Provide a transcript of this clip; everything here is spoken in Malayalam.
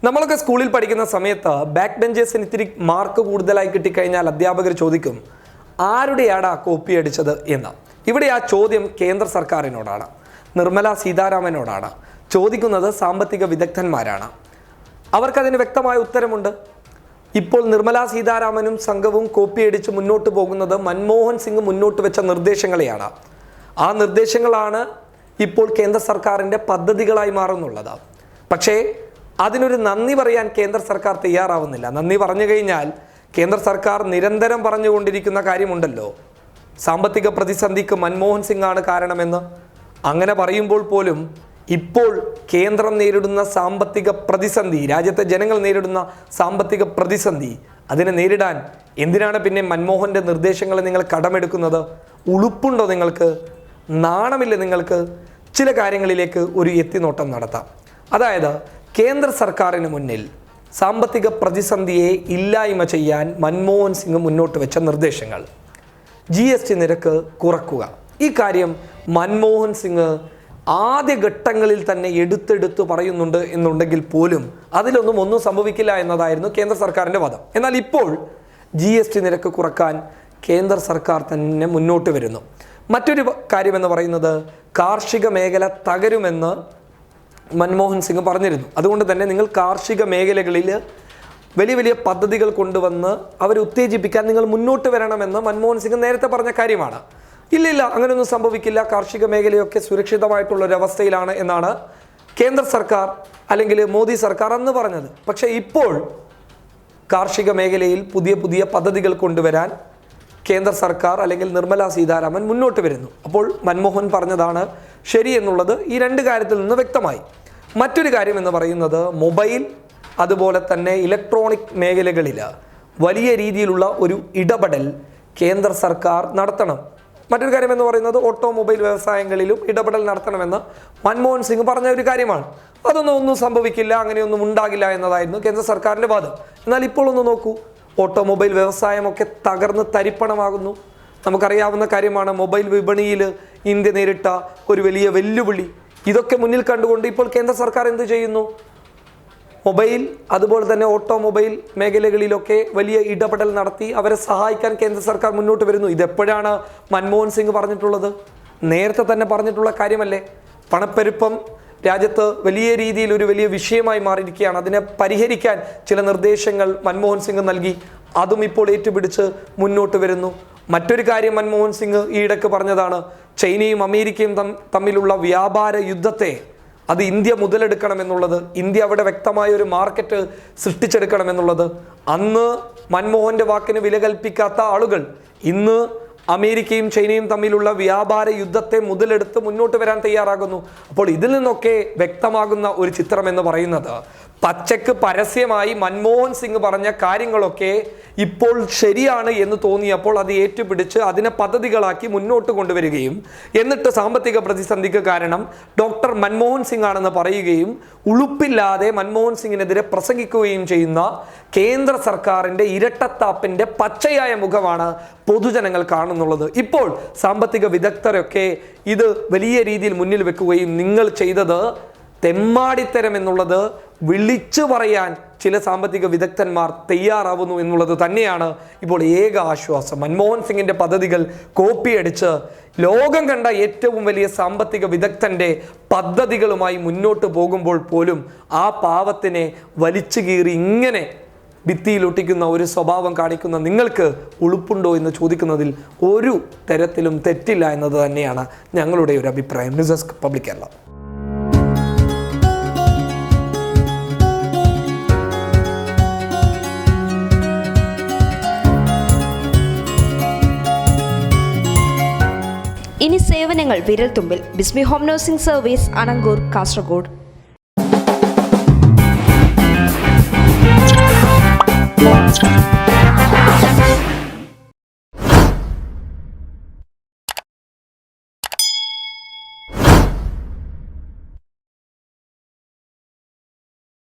നമ്മളൊക്കെ സ്കൂളിൽ പഠിക്കുന്ന സമയത്ത് ബാക്ക് ബെഞ്ചേഴ്സിന് ഇത്തിരി മാർക്ക് കൂടുതലായി കിട്ടിക്കഴിഞ്ഞാൽ അധ്യാപകർ ചോദിക്കും ആരുടെയാടാ കോപ്പി അടിച്ചത് എന്ന്. ഇവിടെ ആ ചോദ്യം കേന്ദ്ര സർക്കാരിനോടാണ്, നിർമ്മല സീതാരാമനോടാണ്. ചോദിക്കുന്നത് സാമ്പത്തിക വിദഗ്ധന്മാരാണ്. അവർക്കതിന് വ്യക്തമായ ഉത്തരമുണ്ട്. ഇപ്പോൾ നിർമ്മല സീതാരാമനും സംഘവും കോപ്പിയടിച്ച് മുന്നോട്ട് പോകുന്നത് മൻമോഹൻ സിംഗ് മുന്നോട്ട് വെച്ച നിർദ്ദേശങ്ങളെയാണ്. ആ നിർദ്ദേശങ്ങളാണ് ഇപ്പോൾ കേന്ദ്ര സർക്കാരിൻ്റെ പദ്ധതികളായി മാറുന്നുള്ളത്. പക്ഷേ അതിനൊരു നന്ദി പറയാൻ കേന്ദ്ര സർക്കാർ തയ്യാറാവുന്നില്ല. നന്ദി പറഞ്ഞു കഴിഞ്ഞാൽ കേന്ദ്ര സർക്കാർ നിരന്തരം പറഞ്ഞുകൊണ്ടിരിക്കുന്ന കാര്യമുണ്ടല്ലോ, സാമ്പത്തിക പ്രതിസന്ധിക്ക് മൻമോഹൻ സിംഗ് ആണ് കാരണമെന്ന്. അങ്ങനെ പറയുമ്പോൾ പോലും ഇപ്പോൾ കേന്ദ്രം നേരിടുന്ന സാമ്പത്തിക പ്രതിസന്ധി, രാജ്യത്തെ ജനങ്ങൾ നേരിടുന്ന സാമ്പത്തിക പ്രതിസന്ധി, അതിനെ നേരിടാൻ എന്തിനാണ് പിന്നെ മൻമോഹൻ്റെ നിർദ്ദേശങ്ങളെ നിങ്ങൾ കടമെടുക്കുന്നത്? ഉളുപ്പുണ്ടോ നിങ്ങൾക്ക്? നാണമില്ല നിങ്ങൾക്ക്? ചില കാര്യങ്ങളിലേക്ക് ഒരു എത്തിനോട്ടം നടത്താം. അതായത് കേന്ദ്ര സർക്കാരിന് മുന്നിൽ സാമ്പത്തിക പ്രതിസന്ധിയെ ഇല്ലായ്മ ചെയ്യാൻ മൻമോഹൻ സിംഗ് മുന്നോട്ട് വെച്ച നിർദ്ദേശങ്ങൾ, GST നിരക്ക് കുറക്കുക. ഈ കാര്യം മൻമോഹൻ സിംഗ് ആദ്യഘട്ടങ്ങളിൽ തന്നെ എടുത്തെടുത്ത് പറയുന്നുണ്ട് എന്നുണ്ടെങ്കിൽ പോലും ഒന്നും സംഭവിക്കില്ല എന്നതായിരുന്നു കേന്ദ്ര സർക്കാരിൻ്റെ വാദം. എന്നാൽ ഇപ്പോൾ GST നിരക്ക് കുറക്കാൻ കേന്ദ്ര സർക്കാർ തന്നെ മുന്നോട്ട് വരുന്നു. മറ്റൊരു കാര്യമെന്ന് പറയുന്നത് കാർഷിക മേഖല തകരുമെന്ന് മൻമോഹൻ സിംഗ് പറഞ്ഞിരുന്നു. അതുകൊണ്ട് തന്നെ നിങ്ങൾ കാർഷിക മേഖലകളിൽ വലിയ വലിയ പദ്ധതികൾ കൊണ്ടുവന്ന് അവരെ ഉത്തേജിപ്പിക്കാൻ നിങ്ങൾ മുന്നോട്ട് വരണമെന്ന് മൻമോഹൻ സിംഗ് നേരത്തെ പറഞ്ഞ കാര്യമാണ്. ഇല്ല, അങ്ങനെയൊന്നും സംഭവിക്കില്ല, കാർഷിക മേഖലയൊക്കെ സുരക്ഷിതമായിട്ടുള്ളൊരവസ്ഥയിലാണ് എന്നാണ് കേന്ദ്ര സർക്കാർ അല്ലെങ്കിൽ മോദി സർക്കാർ അന്ന് പറഞ്ഞത്. പക്ഷേ ഇപ്പോൾ കാർഷിക മേഖലയിൽ പുതിയ പുതിയ പദ്ധതികൾ കൊണ്ടുവരാൻ കേന്ദ്ര സർക്കാർ അല്ലെങ്കിൽ നിർമ്മല സീതാരാമൻ മുന്നോട്ട് വരുന്നു. അപ്പോൾ മൻമോഹൻ പറഞ്ഞതാണ് ശരി എന്നുള്ളത് ഈ രണ്ട് കാര്യത്തിൽ നിന്ന് വ്യക്തമായി. മറ്റൊരു കാര്യം എന്ന് പറയുന്നത് മൊബൈൽ അതുപോലെ തന്നെ ഇലക്ട്രോണിക് മേഖലകളിൽ വലിയ രീതിയിലുള്ള ഒരു ഇടപെടൽ കേന്ദ്ര സർക്കാർ നടത്തണം. മറ്റൊരു കാര്യം എന്ന് പറയുന്നത് ഓട്ടോമൊബൈൽ വ്യവസായങ്ങളിലും ഇടപെടൽ നടത്തണമെന്ന് മൻമോഹൻ സിംഗ് പറഞ്ഞ ഒരു കാര്യമാണ്. ഒന്നും സംഭവിക്കില്ല, അങ്ങനെയൊന്നും ഉണ്ടാകില്ല എന്നതായിരുന്നു കേന്ദ്ര സർക്കാരിൻ്റെ വാദം. എന്നാൽ ഇപ്പോൾ ഒന്ന് നോക്കൂ, ഓട്ടോമൊബൈൽ വ്യവസായമൊക്കെ തകർന്ന് തരിപ്പണമാകുന്നു. നമുക്കറിയാവുന്ന കാര്യമാണ് മൊബൈൽ വിപണിയിൽ ഇന്ത്യ നേരിട്ട ഒരു വലിയ വെല്ലുവിളി. ഇതൊക്കെ മുന്നിൽ കണ്ടുകൊണ്ട് ഇപ്പോൾ കേന്ദ്ര സർക്കാർ എന്ത് ചെയ്യുന്നു? മൊബൈൽ അതുപോലെ തന്നെ ഓട്ടോമൊബൈൽ മേഖലകളിലൊക്കെ വലിയ ഇടപെടൽ നടത്തി അവരെ സഹായിക്കാൻ കേന്ദ്ര സർക്കാർ മുന്നോട്ട് വരുന്നു. ഇതെപ്പോഴാണ് മൻമോഹൻ സിംഗ് പറഞ്ഞിട്ടുള്ളത്? നേരത്തെ തന്നെ പറഞ്ഞിട്ടുള്ള കാര്യമല്ലേ? പണപ്പെരുപ്പം രാജ്യത്ത് വലിയ രീതിയിൽ ഒരു വലിയ വിഷയമായി മാറിയിരിക്കുകയാണ്. അതിനെ പരിഹരിക്കാൻ ചില നിർദ്ദേശങ്ങൾ മൻമോഹൻ സിംഗ് നൽകി. അതും ഇപ്പോൾ ഏറ്റുപിടിച്ച് മുന്നോട്ട് വരുന്നു. മറ്റൊരു കാര്യം മൻമോഹൻ സിംഗ് ഈയിടക്ക് പറഞ്ഞതാണ്, ചൈനയും അമേരിക്കയും തമ്മിലുള്ള വ്യാപാര യുദ്ധത്തെ അത് ഇന്ത്യ മുതലെടുക്കണമെന്നുള്ളത്, ഇന്ത്യ അവിടെ വ്യക്തമായ ഒരു മാർക്കറ്റ് സൃഷ്ടിച്ചെടുക്കണമെന്നുള്ളത്. അന്ന് മൻമോഹൻ്റെ വാക്കിന് വില കൽപ്പിക്കാത്ത ആളുകൾ ഇന്ന് അമേരിക്കയും ചൈനയും തമ്മിലുള്ള വ്യാപാര യുദ്ധത്തെ മുതലെടുത്ത് മുന്നോട്ട് വരാൻ തയ്യാറാകുന്നു. അപ്പോൾ ഇതിൽ നിന്നൊക്കെ വ്യക്തമാകുന്ന ഒരു ചിത്രം എന്ന് പറയുന്നത് പച്ചക്ക് പരസ്യമായി മൻമോഹൻ സിംഗ് പറഞ്ഞ കാര്യങ്ങളൊക്കെ ഇപ്പോൾ ശരിയാണ് എന്ന് തോന്നിയപ്പോൾ അത് ഏറ്റുപിടിച്ച് അതിനെ പദ്ധതികളാക്കി മുന്നോട്ട് കൊണ്ടുവരികയും എന്നിട്ട് സാമ്പത്തിക പ്രതിസന്ധിക്ക് കാരണം ഡോക്ടർ മൻമോഹൻ സിംഗ് ആണെന്ന് പറയുകയും ഉളുപ്പില്ലാതെ മൻമോഹൻ സിംഗിനെതിരെ പ്രസംഗിക്കുകയും ചെയ്യുന്ന കേന്ദ്ര സർക്കാരിൻ്റെ ഇരട്ടത്താപ്പിൻ്റെ പച്ചയായ മുഖമാണ് പൊതുജനങ്ങൾ കാണുന്നുള്ളത്. ഇപ്പോൾ സാമ്പത്തിക വിദഗ്ധരൊക്കെ ഇത് വലിയ രീതിയിൽ മുന്നിൽ വെക്കുകയും നിങ്ങൾ ചെയ്തത് തെമ്മാടിത്തരം എന്നുള്ളത് വിളിച്ചു പറയാൻ ചില സാമ്പത്തിക വിദഗ്ധന്മാർ തയ്യാറാവുന്നു എന്നുള്ളത് തന്നെയാണ് ഇപ്പോൾ ഏക ആശ്വാസം. മൻമോഹൻ സിംഗിൻ്റെ പദ്ധതികൾ കോപ്പിയടിച്ച് ലോകം കണ്ട ഏറ്റവും വലിയ സാമ്പത്തിക വിദഗ്ധൻ്റെ പദ്ധതികളുമായി മുന്നോട്ട് പോകുമ്പോൾ പോലും ആ പാവത്തിനെ വലിച്ചു കീറി ഇങ്ങനെ ഭിത്തിയിലൊട്ടിക്കുന്ന ഒരു സ്വഭാവം കാണിക്കുന്ന നിങ്ങൾക്ക് ഉളുപ്പുണ്ടോ എന്ന് ചോദിക്കുന്നതിൽ ഒരു തരത്തിലും തെറ്റില്ല എന്നത് തന്നെയാണ് ഞങ്ങളുടെ ഒരു അഭിപ്രായം. News desk public Kerala. ഇനി സേവനങ്ങൾ വിരൽത്തുമ്പിൽ. Bismi home nursing service, Anangoor, Kasaragod.